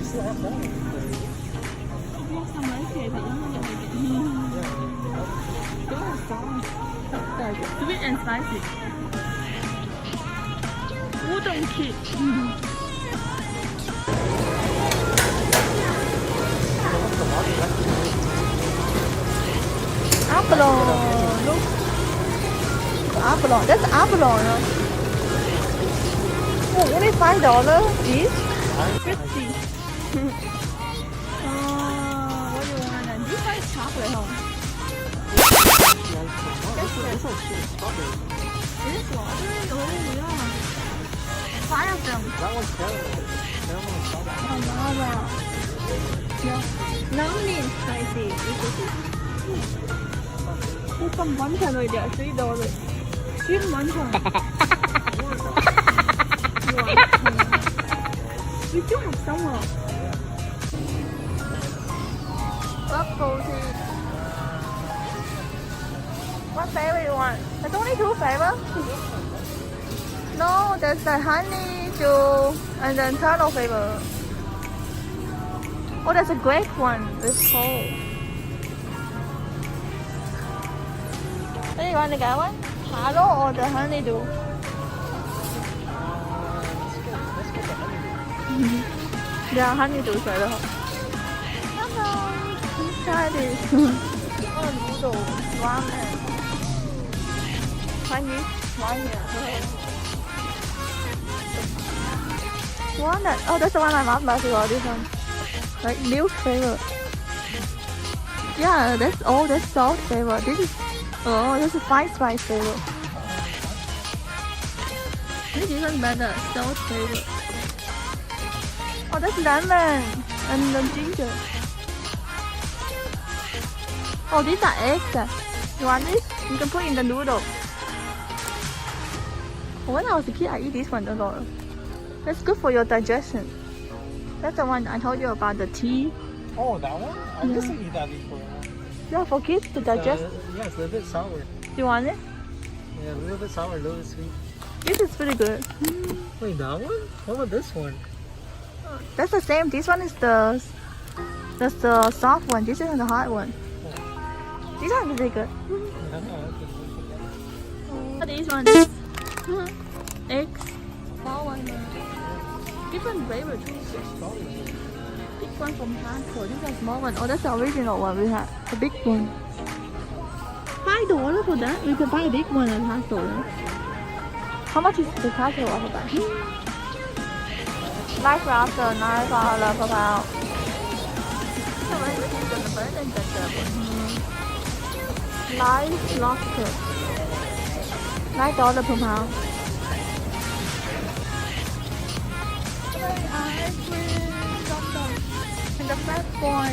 Sweet and spicy. Udon kit. Abalone. Look. Abalone. That's abalone. Oh, only $5 each. 50. What do you want? And this one is chocolate, huh? It is strawberry. Oh, yeah. 5 of them. That one's caramel. Caramel and strawberry. Banana. Yeah. No means spicy. 좀 많잖아, 이제. $3. 좀 많잖아. We still have some more. Bubble tea. What flavor you want? There's only 2 flavors. No, there's the honeydew and then turtle flavor. Oh, there's a grape one. It's cold. What do you want to get one? Taro or the honeydew? Yeah, honeydew flavor. Hello. Let's try this. Oh, noodles, ramen. Chinese ramen. Walnut. Oh, that's the one I love most about this one. Like milk flavor. Yeah, that's salt flavor. This is a 5 spice flavor. This is better, salt flavor. Oh, that's lemon and then ginger. Oh, these are eggs. You want this? You can put in the noodle. When I was a kid, I eat this one a lot. That's good for your digestion. That's the one I told you about, the tea. Oh, that one? I used to eat that before. Yeah, for kids to digest. Yeah, it's a little bit sour. Do you want it? Yeah, a little bit sour, a little bit sweet. This is pretty good. Wait, that one? What about this one? That's the same. This one is that's the soft one. This is the hard one. This one is really good. This one is eggs. Small one. Different flavor too. Big one from Pancake. This is small one. Oh, that's the original one we had. The big one. $5 for that. We can buy a big one at $5. How much is the Pancake for that? Live lobster, $9 per pound. Live lobster, $9 per pound. And the fat boy.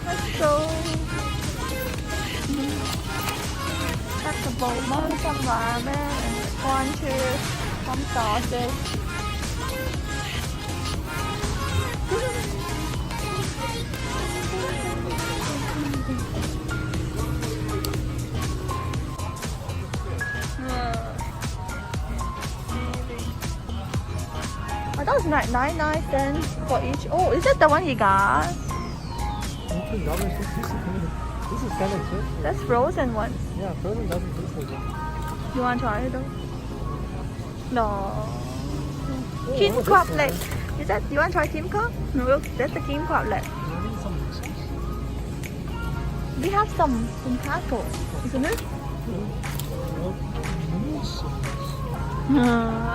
Let's go. That's the bowl, some ramen, corn chips, some sausage. Oh, that was like 99 cents for each. Oh, is that the one you got? This is kind of good. That's frozen one. Yeah, frozen doesn't taste like it. You want to try it though? No. Oh, Kimbap leg. Is that, you want to try kimbap? No, look, that's the kimbap leg. We have some taco, isn't it? Do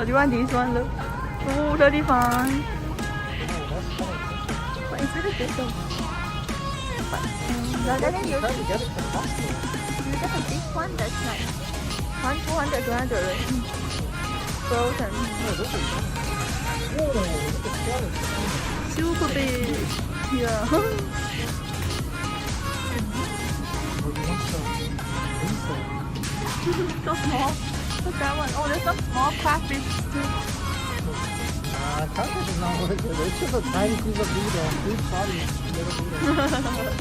you want this one? Look. Oh, 35. But it's really good though. But then you get a big one that's like 200, 200 frozen. Super big. Yeah. So small. What's that one? Oh, there's some small crabfish too. Crabfish is not really good. It's just a tiny piece of noodle. Big body, little noodle.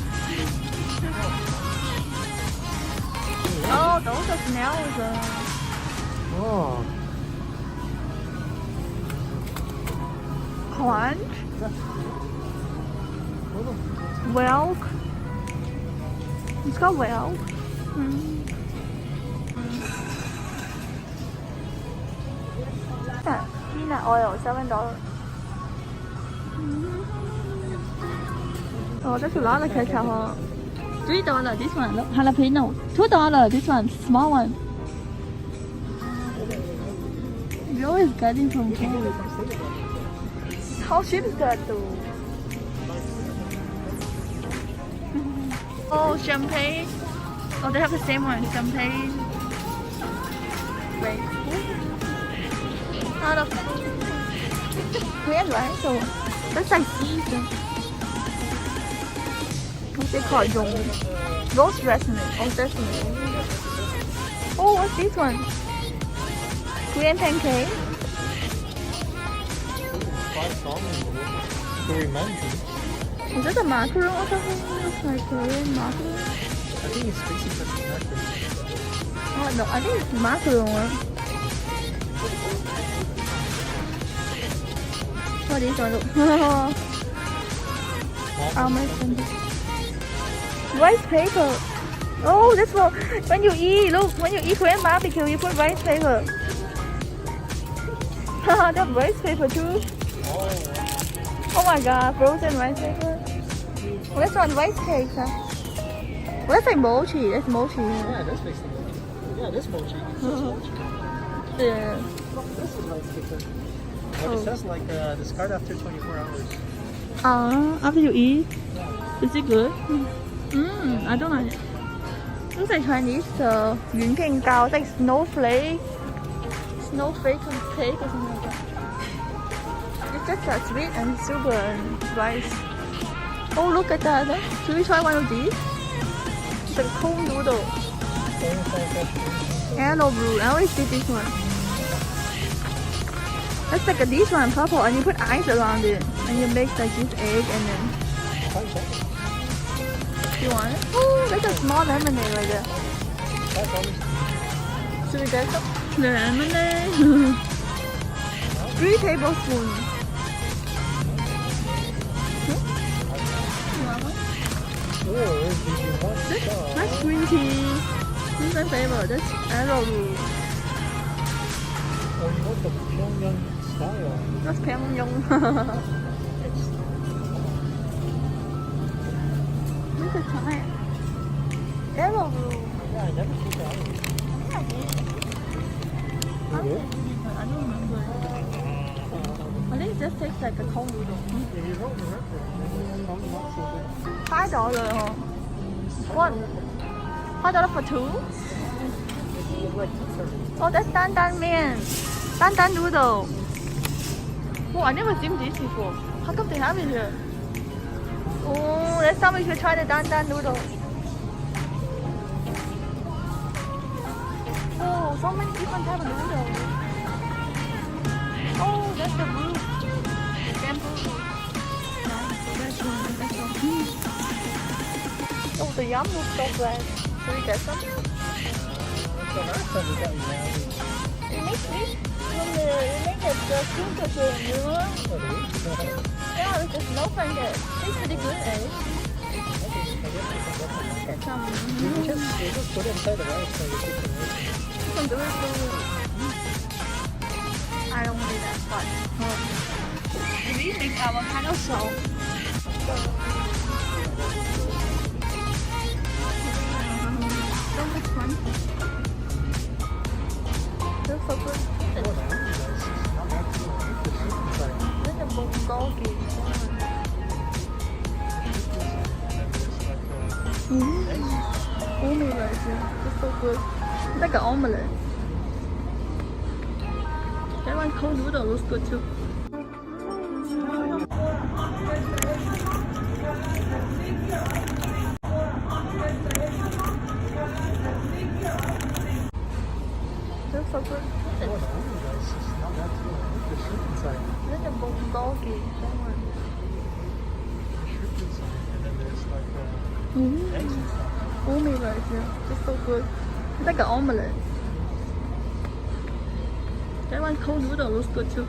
Oh, those are snails. Oh. Crunch. Welk. It's called Welk. Peanut oil, $7. Oh, that's a lot of ketchup. Huh? $3, this one. Look, jalapeno. $2, this one, small one. You're always getting from food. How cheap is that though? Oh, champagne. Oh, they have the same one, champagne. Wait. Out of Korean, right? So that's like season. What they call it? Rose sesame. Oh, sesame. Oh, what's this one? QinaPancake. Korean mango. Is that a macaron or something? It's like Korean macaron. I think it's basically macaron. Oh no, I think it's macaron. Oh, this one, look. Almond. Rice paper. Oh, that's what when you eat. Look, when you eat Korean barbecue, you put rice paper. That's rice paper too. Oh my god, frozen rice paper. Oh, that's one rice cake. Huh? Oh, that's like mochi. That's mochi. Yeah, that's basically mochi. Yeah, that's mochi. Yeah. This is rice paper. But it says like discard after 24 hours. After you eat, is it good? I don't like it. Looks like Chinese yuen king gao. It's like snowflake cake or something like that. It's just that sweet and sugar and rice. Oh, look at that. Should we try one of these? It's like a cold noodle. Yellow blue. I always see this one. That's like this one, purple, and you put ice around it, and you make like this egg, and then. You want it? Oh, that's a small lemonade right there. Should we get some? Lemonade. 3 tablespoons. You want one? That's green tea. This is my favorite. That's arrowroot. Oh, you want the Pyongyang style? That's Pyongyang. This is China. Arrowroot. Yeah, I never seen that. I did. I don't remember. I think it just tastes like a cold noodle. If you don't remember, it's probably not so good. $5, huh? One. $5 for 2? Oh, that's dan dan mian. Dan dan noodle. Oh, I never seen this before. How come they have it here? Oh, next time we should try the dan dan noodle. Oh, so many different types of noodles. Oh, that's the root. Bamboo root. Nice. That's one. Oh, the yum looks so fresh. Should we get some? The last time we got yummy. It makes me when you make it the sugar cane, you know? Yeah, it's a snow pancake. It's pretty good, eh? Get some. You just put it inside the rice and you put the rice. You can do it too. I don't need that part. We make avocado sauce. Don't make fun. Looks so good. This is bulgogi. Umi version. It's so good. It's like an omelette. That one cold noodle looks good too. Looks so good. This is bulgogi. That one. Umi version. It's so good. It's like an omelette. That one cold noodle looks good too.